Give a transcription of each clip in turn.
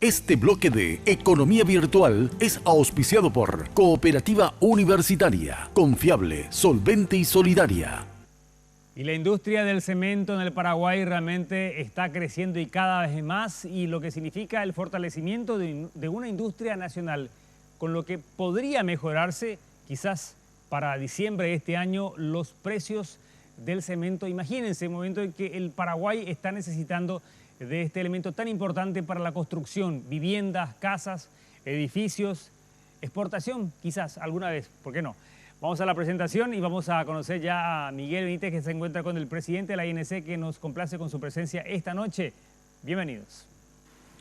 Este bloque de Economía Virtual es auspiciado por Cooperativa Universitaria, confiable, solvente y solidaria. Y la industria del cemento en el Paraguay realmente está creciendo y cada vez más, y lo que significa el fortalecimiento de una industria nacional, con lo que podría mejorarse quizás para diciembre de este año los precios del cemento. Imagínense el momento en que el Paraguay está necesitando de este elemento tan importante para la construcción, viviendas, casas, edificios, exportación quizás alguna vez, ¿por qué no? Vamos a la presentación y vamos a conocer ya a Miguel Benítez, que se encuentra con el presidente de la INC, que nos complace con su presencia esta noche. Bienvenidos.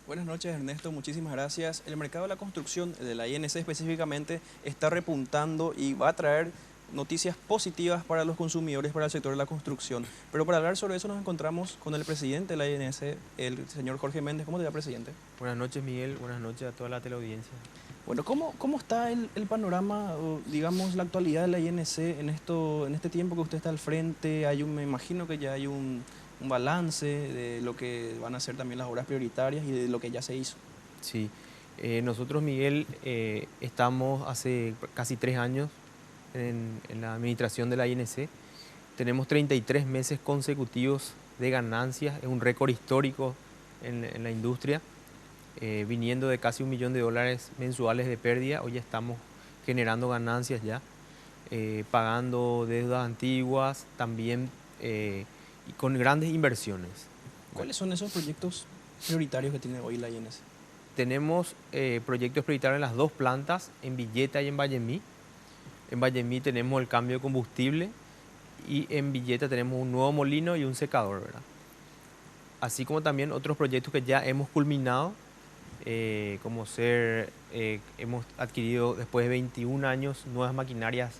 Buenas noches, Ernesto, muchísimas gracias. El mercado de la construcción de la INC específicamente está repuntando y va a traer noticias positivas para los consumidores, para el sector de la construcción. Pero para hablar sobre eso nos encontramos con el presidente de la INC, el señor Jorge Méndez. ¿Cómo te va, presidente? Buenas noches, Miguel. Buenas noches a toda la teleaudiencia. Bueno, ¿cómo está el panorama, o, digamos, la actualidad de la INC en este tiempo que usted está al frente? Me imagino que ya hay un balance de lo que van a ser también las obras prioritarias y de lo que ya se hizo. Sí, nosotros, Miguel, estamos hace casi 3 años en la administración de la INC. Tenemos 33 meses consecutivos de ganancias, es un récord histórico en la industria. Viniendo de casi $1 millón mensuales de pérdida, hoy ya estamos generando ganancias ya, pagando deudas antiguas, también y con grandes inversiones. ¿Cuáles son esos proyectos prioritarios que tiene hoy la INC? Tenemos proyectos prioritarios en las 2 plantas, en Villeta y en Vallemí. En Vallemí tenemos el cambio de combustible y en Villeta tenemos un nuevo molino y un secador, ¿verdad? Así como también otros proyectos que ya hemos culminado, hemos adquirido después de 21 años nuevas maquinarias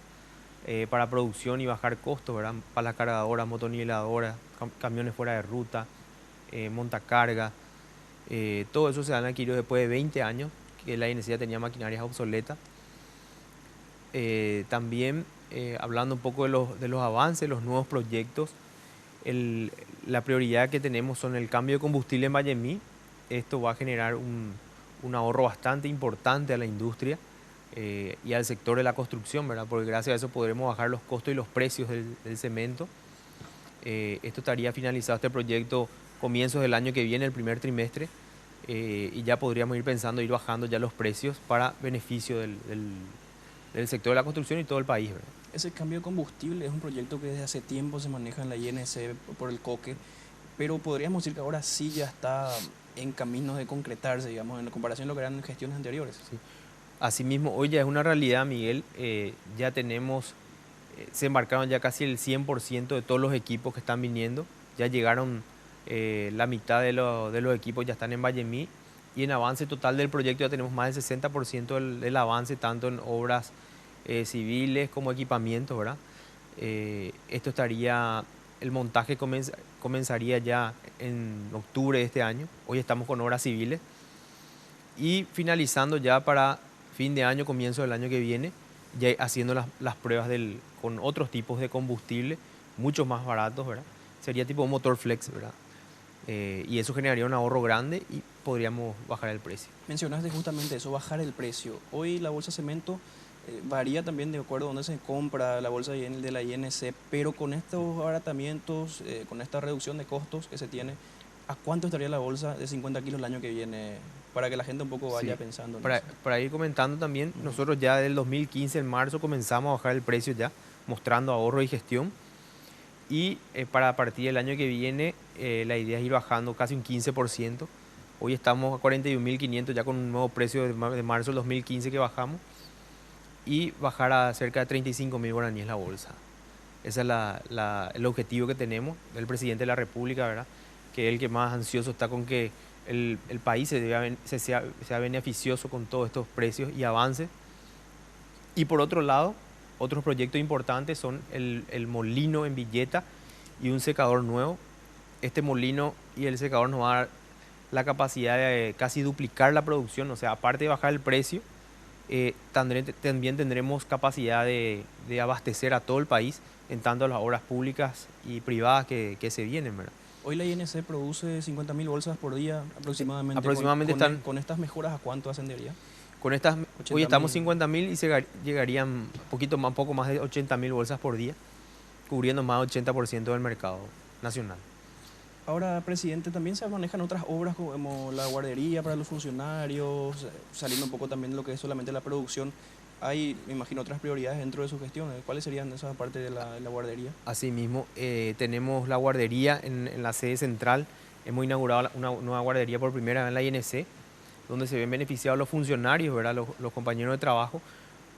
para producción y bajar costos, ¿verdad? Palas cargadoras, motoniveladoras, camiones fuera de ruta, montacarga. Todo eso se han adquirido después de 20 años que la INC ya tenía maquinarias obsoletas. También hablando un poco de los avances, los nuevos proyectos, la prioridad que tenemos son el cambio de combustible en Vallemí. Esto va a generar un ahorro bastante importante a la industria y al sector de la construcción, ¿verdad? Porque gracias a eso podremos bajar los costos y los precios del cemento. Esto estaría finalizado este proyecto comienzos del año que viene, el primer trimestre, y ya podríamos ir pensando ir bajando ya los precios para beneficio del sector de la construcción y todo el país, ¿verdad? Ese cambio de combustible es un proyecto que desde hace tiempo se maneja en la INC por el coque, pero podríamos decir que ahora sí ya está en camino de concretarse, digamos, en comparación a lo que eran en gestiones anteriores. Sí. Asimismo, hoy ya es una realidad, Miguel. Ya tenemos, se embarcaron ya casi el 100% de todos los equipos que están viniendo. Ya llegaron la mitad de los equipos, ya están en Vallemí. Y en avance total del proyecto ya tenemos más del 60% del avance, tanto en obras civiles como equipamientos, ¿verdad? Esto estaría, el montaje comenzaría ya en octubre de este año. Hoy estamos con obras civiles. Y finalizando ya para fin de año, comienzo del año que viene, ya haciendo las pruebas con otros tipos de combustible, mucho más baratos, ¿verdad? Sería tipo un motor flex, ¿verdad? Y eso generaría un ahorro grande y podríamos bajar el precio. Mencionaste justamente eso, bajar el precio. Hoy la bolsa de cemento varía también de acuerdo a dónde se compra la bolsa de la INC, pero con estos abaratamientos, con esta reducción de costos que se tiene, ¿a cuánto estaría la bolsa de 50 kilos el año que viene? Para que la gente un poco vaya pensando en eso. Para ir comentando también, nosotros ya del 2015, en marzo, comenzamos a bajar el precio ya, mostrando ahorro y gestión. Y para a partir del año que viene, la idea es ir bajando casi un 15%. Hoy estamos a 41.500 ya con un nuevo precio de marzo del 2015 que bajamos. Y bajar a cerca de 35.000 guaraníes la bolsa. Ese es el objetivo que tenemos del presidente de la República, ¿verdad? Que es el que más ansioso está con que el país sea beneficioso con todos estos precios y avances. Y por otro lado, otros proyectos importantes son el molino en Villeta y un secador nuevo. Este molino y el secador nos va a dar la capacidad de casi duplicar la producción, o sea, aparte de bajar el precio, también tendremos capacidad de abastecer a todo el país, en tanto las obras públicas y privadas que se vienen, ¿verdad? Hoy la INC produce 50.000 bolsas por día aproximadamente. Aproximadamente están Con estas mejoras, ¿a cuánto ascendería? con estas, hoy 80.000. estamos 50.000 y llegarían un poco más de 80.000 bolsas por día, cubriendo más del 80% del mercado nacional. Ahora, presidente, también se manejan otras obras como la guardería para los funcionarios, saliendo un poco también de lo que es solamente la producción. Hay, me imagino, otras prioridades dentro de su gestión. ¿Cuáles serían esas partes de la guardería? Asimismo, tenemos la guardería en la sede central. Hemos inaugurado una nueva guardería por primera vez en la INC, donde se ven beneficiados los funcionarios, ¿verdad? Los compañeros de trabajo,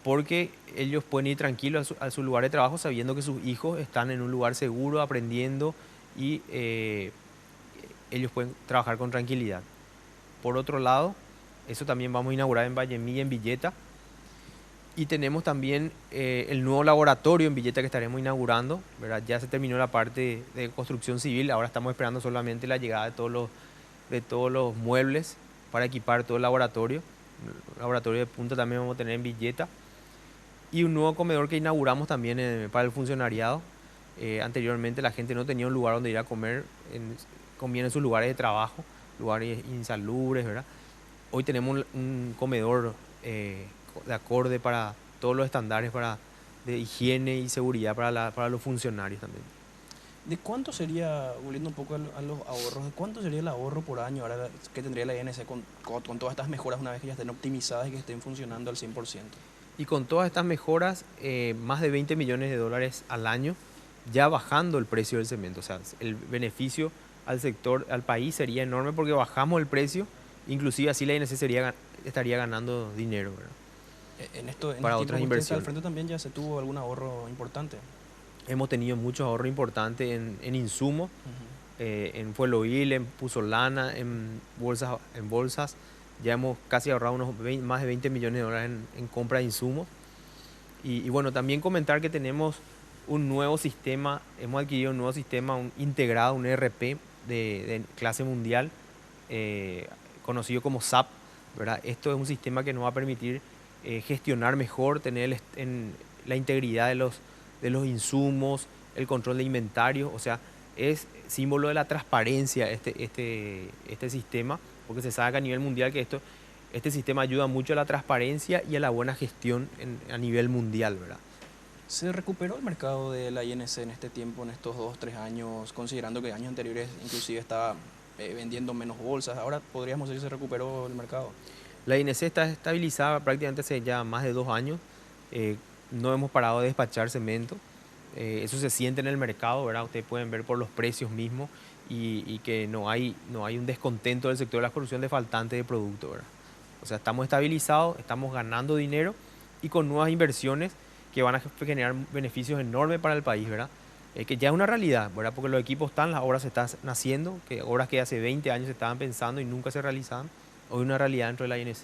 porque ellos pueden ir tranquilos a su lugar de trabajo sabiendo que sus hijos están en un lugar seguro, aprendiendo y ellos pueden trabajar con tranquilidad. Por otro lado, eso también vamos a inaugurar en Vallemilla y en Villeta. Y tenemos también el nuevo laboratorio en Villeta que estaremos inaugurando, ¿verdad? Ya se terminó la parte de construcción civil, ahora estamos esperando solamente la llegada de todos los muebles para equipar todo el laboratorio. Un laboratorio de punta también vamos a tener en Villeta. Y un nuevo comedor que inauguramos también para el funcionariado. Anteriormente la gente no tenía un lugar donde ir a comer, comían en sus lugares de trabajo, lugares insalubres, ¿verdad? Hoy tenemos un comedor de acorde para todos los estándares de higiene y seguridad para los funcionarios también. ¿De cuánto sería, volviendo un poco a los ahorros, de cuánto sería el ahorro por año ahora que tendría la INC con todas estas mejoras una vez que ya estén optimizadas y que estén funcionando al 100%? Y con todas estas mejoras, más de 20 millones de dólares al año, ya bajando el precio del cemento. O sea, el beneficio al sector, al país sería enorme porque bajamos el precio, inclusive así la INC estaría ganando dinero, ¿verdad? En esto, en Para el tiempo otras que usted está al inversiones. frente también ya se tuvo algún ahorro importante. Hemos tenido muchos ahorros importantes en insumos, en fueloil, en puzolana, en bolsas. Ya hemos casi ahorrado más de 20 millones de dólares en compra de insumos. Y bueno, también comentar que tenemos un nuevo sistema, hemos adquirido un nuevo sistema integrado, un ERP de clase mundial, conocido como SAP, ¿verdad? Esto es un sistema que nos va a permitir gestionar mejor, tener la integridad de los insumos, el control de inventario, o sea, es símbolo de la transparencia este sistema, porque se sabe que a nivel mundial que este sistema ayuda mucho a la transparencia y a la buena gestión a nivel mundial, ¿verdad? ¿Se recuperó el mercado de la INC en este tiempo, en estos 2, 3 años, considerando que años anteriores inclusive estaba vendiendo menos bolsas? Ahora podríamos decir que se recuperó el mercado. La INC está estabilizada prácticamente hace ya más de 2 años. No hemos parado de despachar cemento. Eso se siente en el mercado, ¿verdad? Ustedes pueden ver por los precios mismos y que no hay un descontento del sector de la construcción de faltante de producto, ¿verdad? O sea, estamos estabilizados, estamos ganando dinero y con nuevas inversiones que van a generar beneficios enormes para el país, ¿verdad? Que ya es una realidad, ¿verdad? Porque los equipos están, las obras se están naciendo, que obras que hace 20 años se estaban pensando y nunca se realizaban, hoy una realidad dentro de la INC.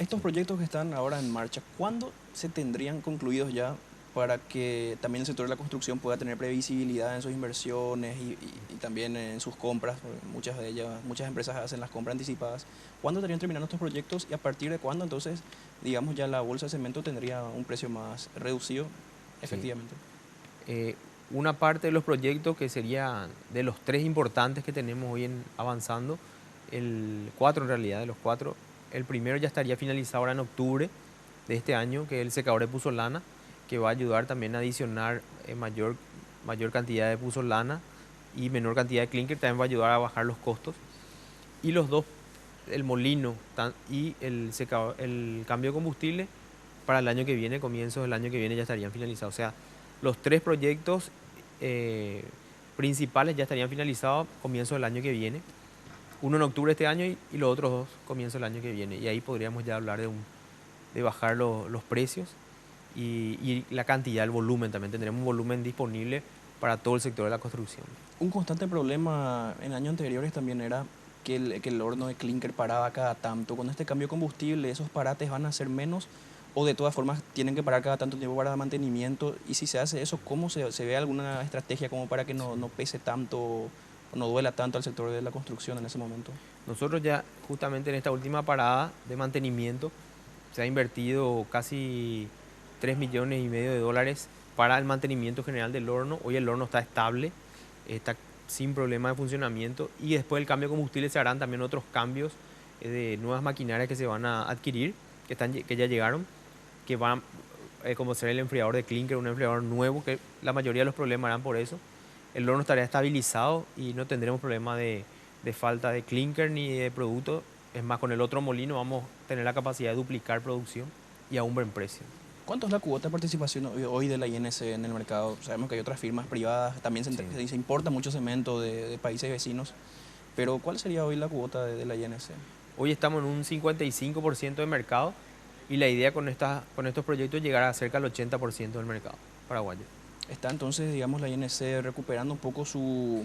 Estos proyectos que están ahora en marcha, ¿cuándo se tendrían concluidos ya para que también el sector de la construcción pueda tener previsibilidad en sus inversiones y también en sus compras? Porque muchas empresas hacen las compras anticipadas. ¿Cuándo estarían terminando estos proyectos y a partir de cuándo entonces, digamos, ya la bolsa de cemento tendría un precio más reducido efectivamente? Una parte de los proyectos que sería de los 3 importantes que tenemos hoy avanzando, 4 en realidad, de los 4, el primero ya estaría finalizado ahora en octubre de este año, que es el secador de puzolana, que va a ayudar también a adicionar mayor cantidad de puzolana y menor cantidad de clinker, también va a ayudar a bajar los costos. Y los dos, el molino y el cambio de combustible, para el año que viene, comienzos del año que viene, ya estarían finalizados. O sea, los 3 proyectos principales ya estarían finalizados comienzos del año que viene. Uno en octubre de este año y los otros 2 comienzos del año que viene. Y ahí podríamos ya hablar de bajar los precios y la cantidad, el volumen también. Tendremos un volumen disponible para todo el sector de la construcción. Un constante problema en años anteriores también era que el horno de clinker paraba cada tanto. Con este cambio de combustible, ¿esos parates van a ser menos o de todas formas tienen que parar cada tanto tiempo para mantenimiento? Y si se hace eso, ¿cómo se ve alguna estrategia como para que no pese tanto o no duela tanto al sector de la construcción en ese momento? Nosotros ya justamente en esta última parada de mantenimiento se ha invertido casi 3,5 millones de dólares para el mantenimiento general del horno. Hoy el horno está estable, está sin problema de funcionamiento. Y después del cambio de combustible se harán también otros cambios de nuevas maquinarias que se van a adquirir, que ya llegaron, que van como ser el enfriador de clinker, un enfriador nuevo, que la mayoría de los problemas harán por eso. El horno estaría estabilizado y no tendremos problema de falta de clinker ni de producto. Es más, con el otro molino vamos a tener la capacidad de duplicar producción y a un buen precio. ¿Cuánto es la cuota de participación hoy de la INC en el mercado? Sabemos que hay otras firmas privadas, también se importa mucho cemento de países vecinos, pero ¿cuál sería hoy la cuota de la INC? Hoy estamos en un 55% de mercado y la idea con estos proyectos es llegar a cerca del 80% del mercado paraguayo. Está entonces, digamos, la INC recuperando un poco su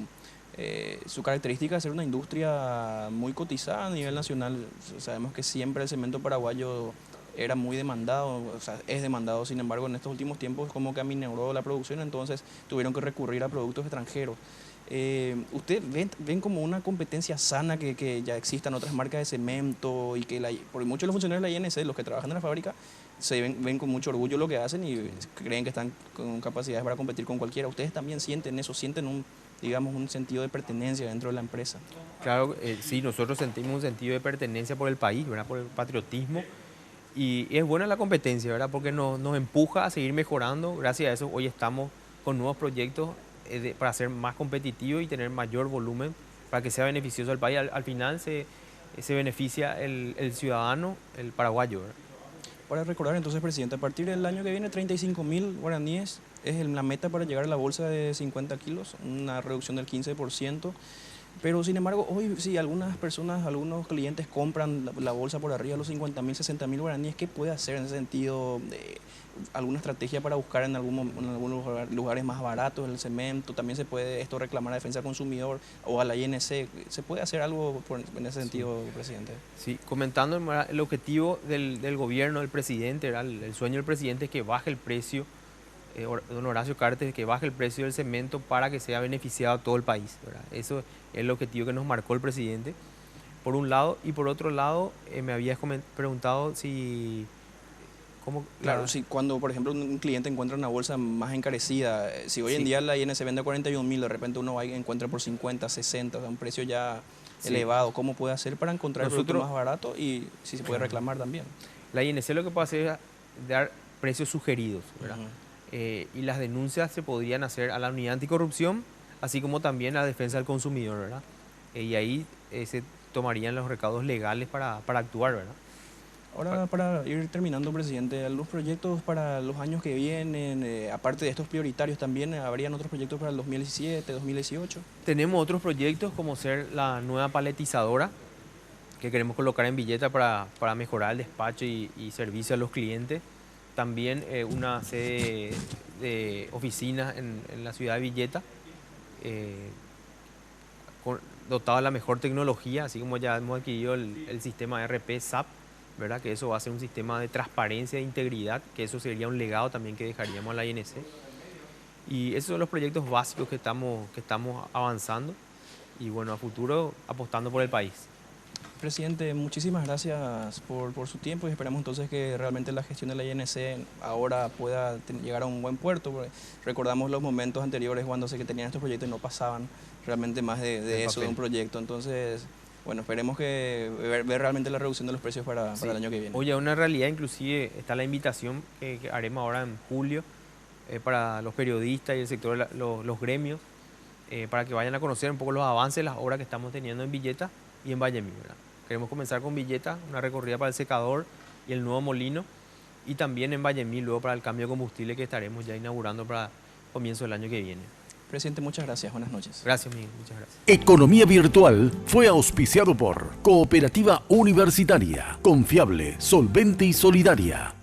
característica de ser una industria muy cotizada a nivel nacional. Sabemos que siempre el cemento paraguayo era muy demandado, o sea, es demandado, sin embargo, en estos últimos tiempos como que aminoró la producción, entonces tuvieron que recurrir a productos extranjeros. ¿Usted ven como una competencia sana que ya existan otras marcas de cemento y que porque muchos de los funcionarios de la INC, los que trabajan en la fábrica, ven con mucho orgullo lo que hacen y creen que están con capacidades para competir con cualquiera? ¿Ustedes también sienten eso? ¿Sienten un sentido de pertenencia dentro de la empresa? Claro, sí, nosotros sentimos un sentido de pertenencia por el país, ¿verdad? Por el patriotismo. Y es buena la competencia, ¿verdad? Porque nos empuja a seguir mejorando. Gracias a eso hoy estamos con nuevos proyectos para ser más competitivos y tener mayor volumen para que sea beneficioso al país. Al final se beneficia el ciudadano, el paraguayo, ¿verdad? Para recordar entonces, presidente, a partir del año que viene 35.000 guaraníes es la meta para llegar a la bolsa de 50 kilos, una reducción del 15%. Pero sin embargo, hoy sí, algunas personas, algunos clientes compran la bolsa por arriba de los 50.000, 60.000 guaraníes. ¿Qué puede hacer en ese sentido? ¿Alguna estrategia para buscar en algunos lugares más baratos el cemento? También se puede esto reclamar a Defensa del Consumidor o a la INC. ¿Se puede hacer algo en ese sentido, presidente? Sí, comentando el objetivo del gobierno, del presidente, el sueño del presidente es que baje el precio, don Horacio Cartes, que baje el precio del cemento para que sea beneficiado a todo el país, ¿verdad? Eso es el objetivo que nos marcó el presidente, por un lado. Y por otro lado, me habías preguntado si... ¿cómo? Claro, si cuando, por ejemplo, un cliente encuentra una bolsa más encarecida, si hoy en día la INC vende a 41.000, de repente uno va y encuentra por 50, 60, o sea, un precio ya elevado, ¿cómo puede hacer para encontrar el producto más barato y si se puede reclamar también? La INC lo que puede hacer es dar precios sugeridos, ¿verdad? Y las denuncias se podrían hacer a la unidad anticorrupción, así como también a la defensa del consumidor, ¿verdad? Y ahí se tomarían los recaudos legales para actuar, ¿verdad? Ahora, para ir terminando, presidente, los proyectos para los años que vienen, aparte de estos prioritarios, ¿también habrían otros proyectos para el 2017, 2018? Tenemos otros proyectos como ser la nueva paletizadora, que queremos colocar en Villeta para mejorar el despacho y servicio a los clientes. También una sede de oficinas en la ciudad de Villeta, dotada de la mejor tecnología, así como ya hemos adquirido el sistema ERP SAP, ¿verdad? Que eso va a ser un sistema de transparencia e integridad, que eso sería un legado también que dejaríamos a la INC. Y esos son los proyectos básicos que estamos avanzando y bueno, a futuro apostando por el país. Presidente, muchísimas gracias por su tiempo y esperamos entonces que realmente la gestión de la INC ahora pueda llegar a un buen puerto. Recordamos los momentos anteriores cuando se tenían estos proyectos y no pasaban realmente más de eso, de un proyecto. Entonces, bueno, esperemos que ver realmente la reducción de los precios para el año que viene. Oye, una realidad, inclusive está la invitación que haremos ahora en julio para los periodistas y el sector, los gremios, para que vayan a conocer un poco los avances, las obras que estamos teniendo en Villeta y en Vallemí, ¿verdad? Queremos comenzar con Villeta, una recorrida para el secador y el nuevo molino, y también en Vallemí luego para el cambio de combustible que estaremos ya inaugurando para comienzo del año que viene. Presidente, muchas gracias. Buenas noches. Gracias, Miguel. Muchas gracias. Economía Virtual fue auspiciado por Cooperativa Universitaria, confiable, solvente y solidaria.